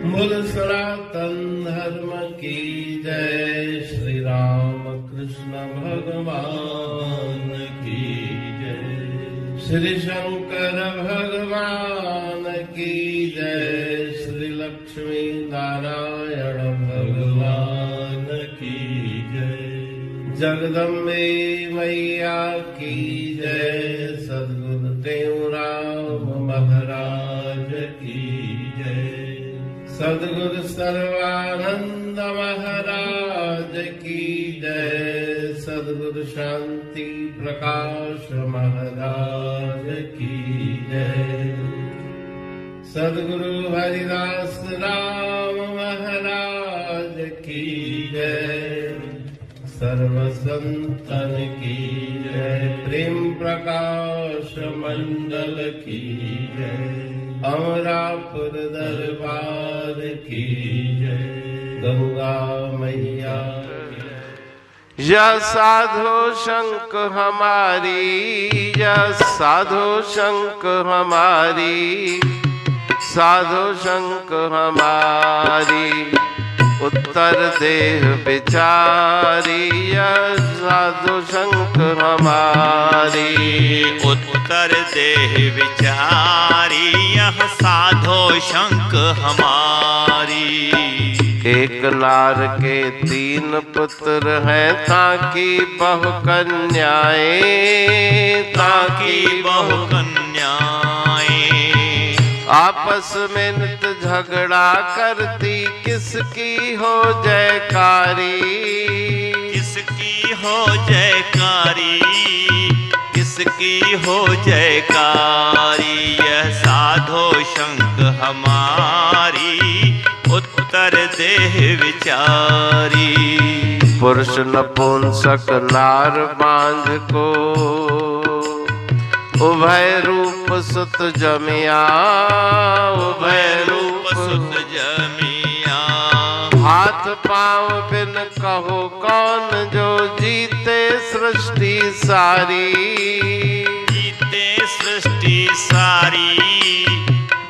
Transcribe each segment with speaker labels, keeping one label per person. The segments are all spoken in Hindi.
Speaker 1: बोल सनातन धर्म की जय। श्री राम कृष्ण भगवान की जय। श्री शंकर भगवान की जय। श्री लक्ष्मी नारायण भगवान की जय। जगदम्बे मैया की जय। सद्गुरु राम महाराज की जय। सद्गुरु सर्वानंद महाराज की जय। सद्गुरु शांति प्रकाश महाराज की जय। सद्गुरु हरिदास राम महाराज की जय। सर्व संतन की जय। प्रेम प्रकाश मंडल की जय। अमरापुर दरबार की जय। गंगा मैया यह साधो शंख हमारी, यह साधो शंख हमारी, साधो शंख हमारी, उत्तर देह बिचारी, यह साधु शंख हमारी।
Speaker 2: उत्तर देह बिचारी, यह साधो शंख हमारी।
Speaker 1: एक नार के तीन पुत्र हैं, ताकि बहु कन्याएं,
Speaker 2: ताकि बहु कन्याएं।
Speaker 1: आपस में नित झगड़ा करती, किसकी हो जयकारी,
Speaker 2: किसकी हो जयकारी, किसकी हो जयकारी। यह साधो शंख हमारी, उत्तर देह विचारी।
Speaker 1: पुरुष नपुंसक नार बांझ को, उभय रूप सुत जमिया,
Speaker 2: उभय रूप सुत जमिया।
Speaker 1: हाथ पांव बिन कहो कौन, जो जीते सृष्टि सारी,
Speaker 2: जीते सृष्टि सारी,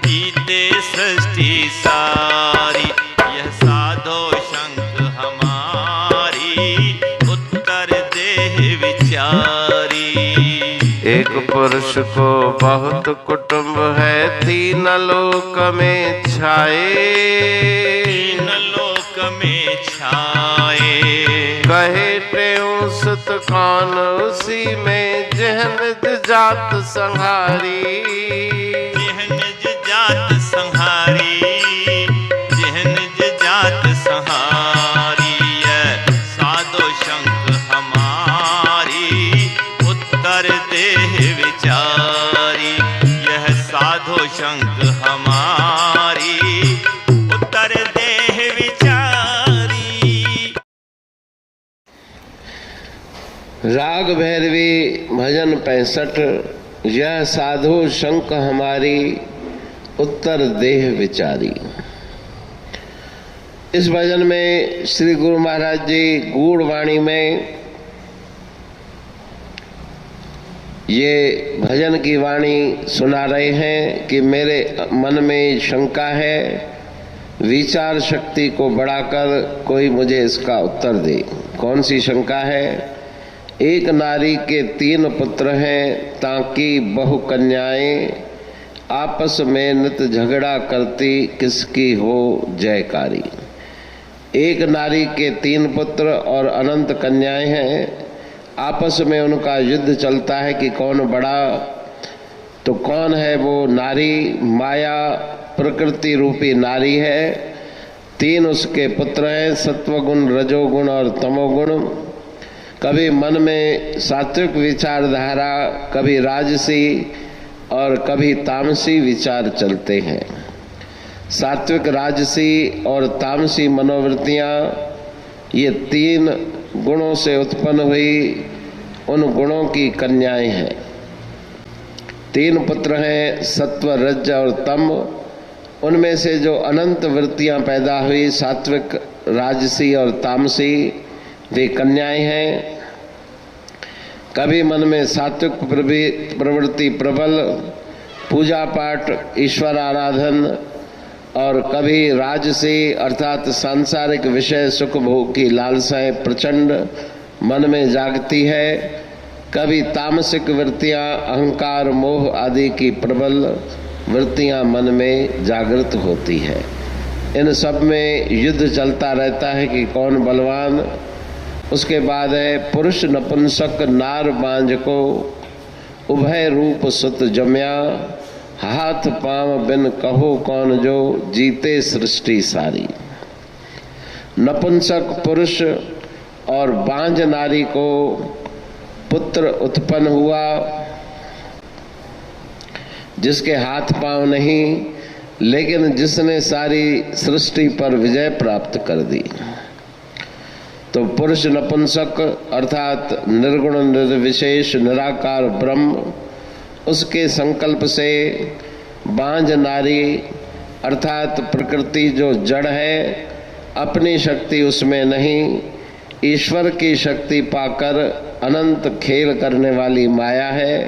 Speaker 2: जीते सृष्टि सारी। यह साधो शंख हमारी, उत्तर देह विचारी।
Speaker 1: एक पुरुष को बहुत कुटुंब है, तीन लोक में छाए,
Speaker 2: तीन लोक में छाए।
Speaker 1: कहे त्यों सुत कौन, उसी में जहन जात संहारी,
Speaker 2: जहन जात संहारी, जहन जात संहारी। यह साधो शंख हमारी, उत्तर देह विचारी। यह साधो शंख हमारी, उत्तर देह विचारी।
Speaker 1: राग भैरवी भजन 65। यह साधु शंख हमारी, उत्तर देह विचारी। इस भजन में श्री गुरु महाराज जी गूढ़ वाणी में ये भजन की वाणी सुना रहे हैं कि मेरे मन में शंका है, विचार शक्ति को बढ़ाकर कोई मुझे इसका उत्तर दे। कौन सी शंका है? एक नारी के तीन पुत्र हैं, ताकि बहु कन्याएं, आपस में नित झगड़ा करती, किसकी हो जयकारी। एक नारी के तीन पुत्र और अनंत कन्याएं हैं, आपस में उनका युद्ध चलता है कि कौन बड़ा। तो कौन है वो नारी? माया प्रकृति रूपी नारी है। तीन उसके पुत्र हैं, सत्वगुण, रजोगुण और तमोगुण। कभी मन में सात्विक विचारधारा, कभी राजसी और कभी तामसी विचार चलते हैं। सात्विक, राजसी और तामसी मनोवृत्तियाँ, ये तीन गुणों से उत्पन्न हुई उन गुणों की कन्याएं हैं। तीन पुत्र हैं, सत्व, रज और तम। उनमें से जो अनंत वृत्तियां पैदा हुई, सात्विक, राजसी और तामसी, वे कन्याएं हैं। कभी मन में सात्विक प्रवृत्ति प्रबल, पूजा पाठ, ईश्वर आराधन और कभी राजसी अर्थात सांसारिक विषय सुख भोग की लालसाएं प्रचंड मन में जागती है, कभी तामसिक वृत्तियां अहंकार मोह आदि की प्रबल वृत्तियां मन में जागृत होती है। इन सब में युद्ध चलता रहता है कि कौन बलवान। उसके बाद है पुरुष नपुंसक नार बांझ को उभय रूप सुत जम्या, हाथ पांव बिन कहो कौन जो जीते सृष्टि सारी। नपुंसक पुरुष और बांझ नारी को पुत्र उत्पन्न हुआ जिसके हाथ पांव नहीं, लेकिन जिसने सारी सृष्टि पर विजय प्राप्त कर दी। तो पुरुष नपुंसक अर्थात निर्गुण निर्विशेष निराकार ब्रह्म, उसके संकल्प से बांझ नारी अर्थात प्रकृति जो जड़ है, अपनी शक्ति उसमें नहीं, ईश्वर की शक्ति पाकर अनंत खेल करने वाली माया है।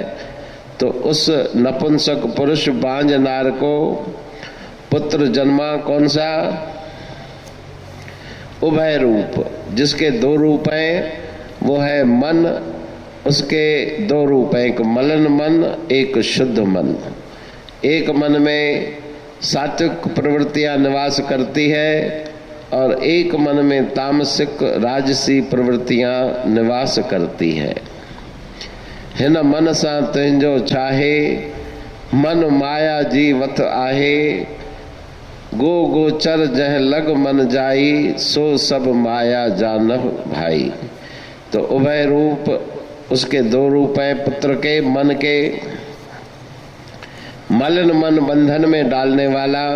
Speaker 1: तो उस नपुंसक पुरुष बांझ नार को पुत्र जन्मा, कौन सा? उभय रूप, जिसके दो रूप हैं, वो है मन, उसके दो रूप हैं, एक मलिन मन एक शुद्ध मन। एक मन में सात्विक प्रवृत्तियां निवास करती है और एक मन में तामसिक राजसी प्रवृत्तियां निवास करती है। हिन मन सा तुंहिंजो चाहे, मन माया जीवत आहे, गो गोचर जह लग मन जाई, सो सब माया जानह भाई। तो उभय रूप, उसके दो रूप हैं पुत्र के, मन के। मलिन मन बंधन में डालने वाला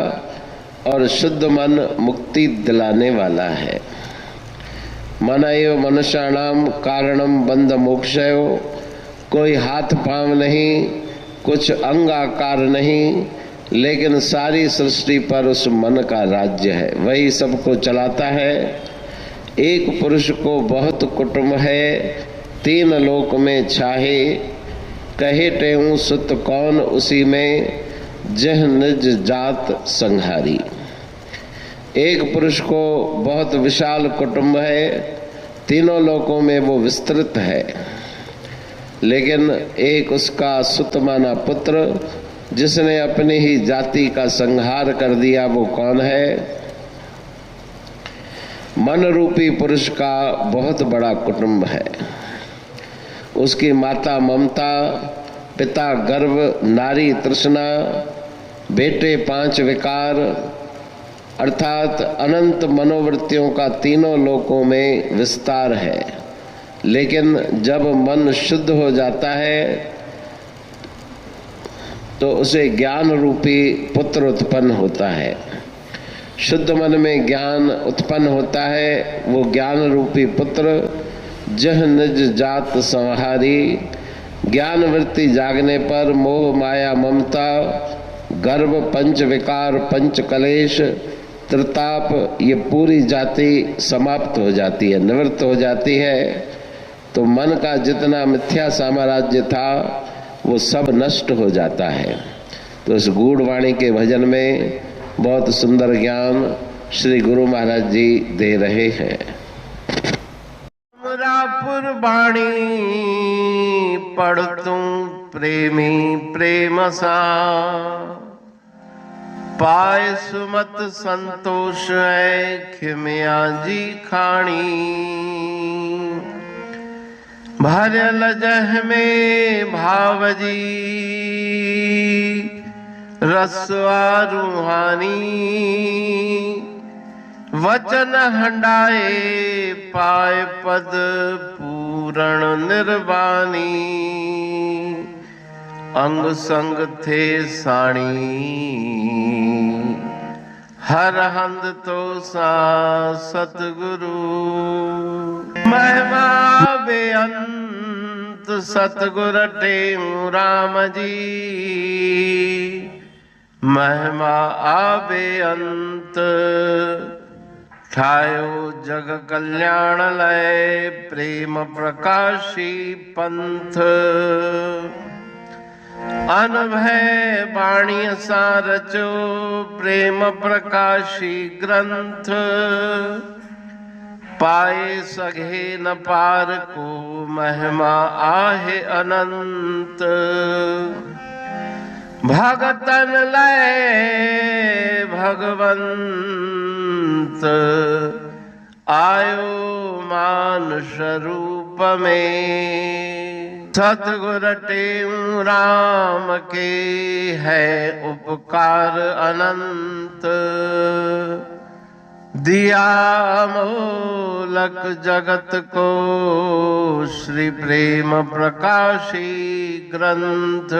Speaker 1: और शुद्ध मन मुक्ति दिलाने वाला है। मन एव मनुष्याणाम कारणम बंध मोक्षयो, कोई हाथ पांव नहीं, कुछ अंग आकार नहीं, लेकिन सारी सृष्टि पर उस मन का राज्य है, वही सबको चलाता है। एक पुरुष को बहुत कुटुंब है, तीन लोक में छाहे, कहे टेऊ सुत कौन उसी में, जह निज जात संहारी। एक पुरुष को बहुत विशाल कुटुंब है, तीनों लोकों में वो विस्तृत है, लेकिन एक उसका सुत माना पुत्र जिसने अपनी ही जाति का संहार कर दिया, वो कौन है? मन रूपी पुरुष का बहुत बड़ा कुटुंब है। उसकी माता ममता, पिता गर्व, नारी तृष्णा, बेटे 5 विकार, अर्थात अनंत मनोवृत्तियों का तीनों लोकों में विस्तार है। लेकिन जब मन शुद्ध हो जाता है तो उसे ज्ञान रूपी पुत्र उत्पन्न होता है। शुद्ध मन में ज्ञान उत्पन्न होता है, वो ज्ञान रूपी पुत्र जह निज जात संहारी। ज्ञान वृत्ति जागने पर मोह माया ममता गर्भ पंच विकार पंच कलेश त्रिताप ये पूरी जाति समाप्त हो जाती है, निवृत्त हो जाती है। तो मन का जितना मिथ्या साम्राज्य था वो सब नष्ट हो जाता है। तो इस गूढ़वाणी के भजन में बहुत सुंदर ज्ञान श्री गुरु महाराज जी दे रहे हैं। अमरापुर वाणी पढ़तूं प्रेमी प्रेम सा, पाए सुमत संतोष है खिमिया जी खाणी। भरल जह में भाव जी रसवा रूहानी, वचन हंडाए पाए पद पूरण निर्वाणी। अंग संग थे साणी हर हंद तो सा सतगुरु। महिमा बेअंत सतगुर टेऊ राम जी, महिमा आबे अंत ठायो जग कल्याण लय प्रेम प्रकाशी पंथ। अनभय बाणी सा रचो प्रेम प्रकाशी ग्रंथ, पाए सघे न पार को महिमा आहे अनंत। भगतन लय भगवंत, आयो मानुष रूप में। सतगुर टेऊ राम के है उपकार अनंत, दिया मोलक जगत को श्री प्रेम प्रकाशी ग्रंथ।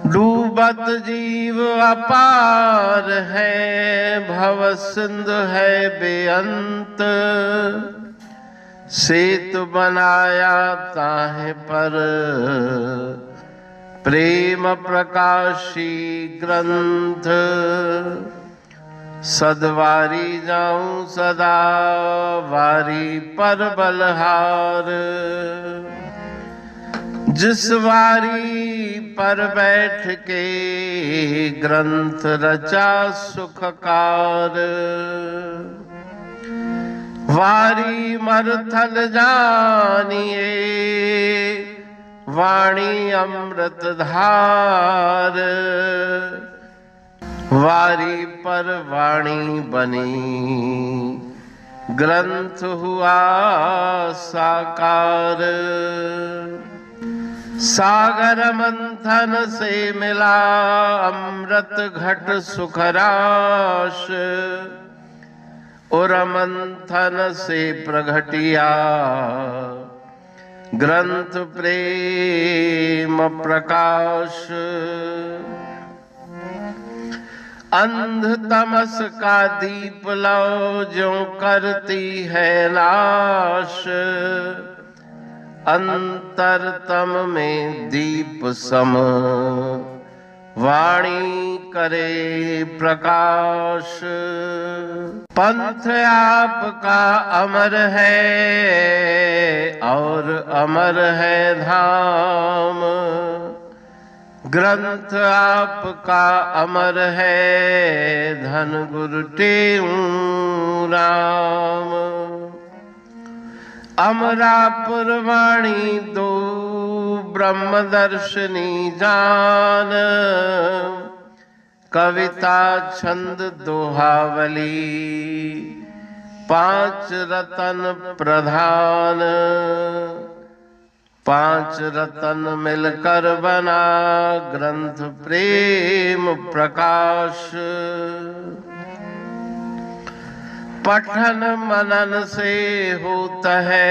Speaker 1: डूबत जीव अपार है, भव सिंधु है बेअंत। सेतु बनाया ताहे पर प्रेम प्रकाशी ग्रंथ। सदवारी जाऊं सदा वारी पर बलहार, जिस वारी पर बैठ के ग्रंथ रचा सुखकार। वारी मरथल जानिए वाणी अमृत धार, वारी पर वाणी बनी ग्रंथ हुआ साकार। सागर मंथन से मिला अमृत घट सुखराश, और मंथन से प्रगटिया ग्रंथ प्रेम प्रकाश। अंध तमस का दीप लो जो करती है नाश, अंतरतम में दीप सम वाणी करे प्रकाश। पंथ आपका अमर है और अमर है धाम, ग्रंथ आपका अमर है धन गुरु टेऊ राम। अमरापुर वाणी दो ब्रह्मदर्शनी जान, कविता छंद दोहावली पांच रतन प्रधान। पांच रतन मिलकर बना ग्रंथ प्रेम प्रकाश। पठन मनन से होता है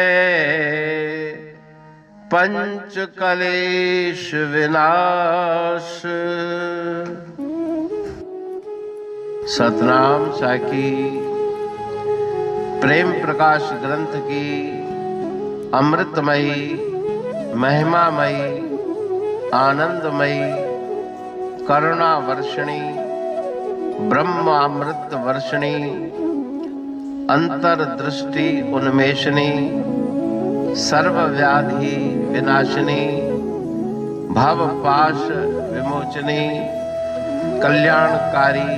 Speaker 1: पंच कलेश विनाश। सतनाम साकी प्रेम प्रकाश ग्रंथ की अमृतमयी महिमामयी आनंदमयी करुणा वर्षिणी ब्रह्मामृत वर्षिणी अंतर्दृष्टि उन्मेषणी सर्वव्याधि विनाशिनी भव पाश विमोचनी कल्याणकारी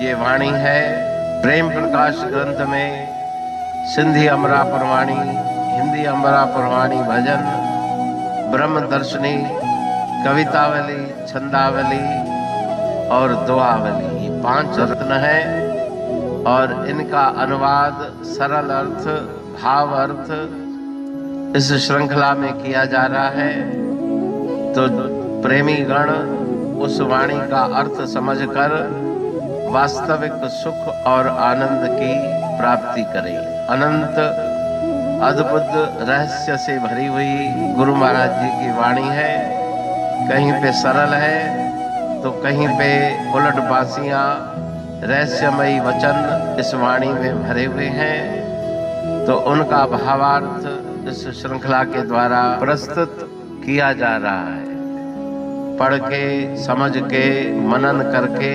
Speaker 1: ये वाणी है। प्रेम प्रकाश ग्रंथ में सिंधी अमरापुर वाणी, हिंदी अमरापुर वाणी भजन, ब्रह्मदर्शनी, कवितावली, छंदावली और दुआवली, ये पांच रत्न है और इनका अनुवाद सरल अर्थ भाव अर्थ इस श्रृंखला में किया जा रहा है। तो प्रेमी गण उस वाणी का अर्थ समझकर वास्तविक सुख और आनंद की प्राप्ति करें। अनंत अद्भुत रहस्य से भरी हुई गुरु महाराज जी की वाणी है। कहीं पे सरल है तो कहीं पे उलट बासियां रहस्यमयी वचन इस वाणी में भरे हुए हैं। तो उनका भावार्थ इस श्रृंखला के द्वारा प्रस्तुत किया जा रहा है। पढ़ के समझ के मनन करके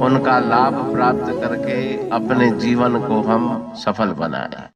Speaker 1: उनका लाभ प्राप्त करके अपने जीवन को हम सफल बनाएं।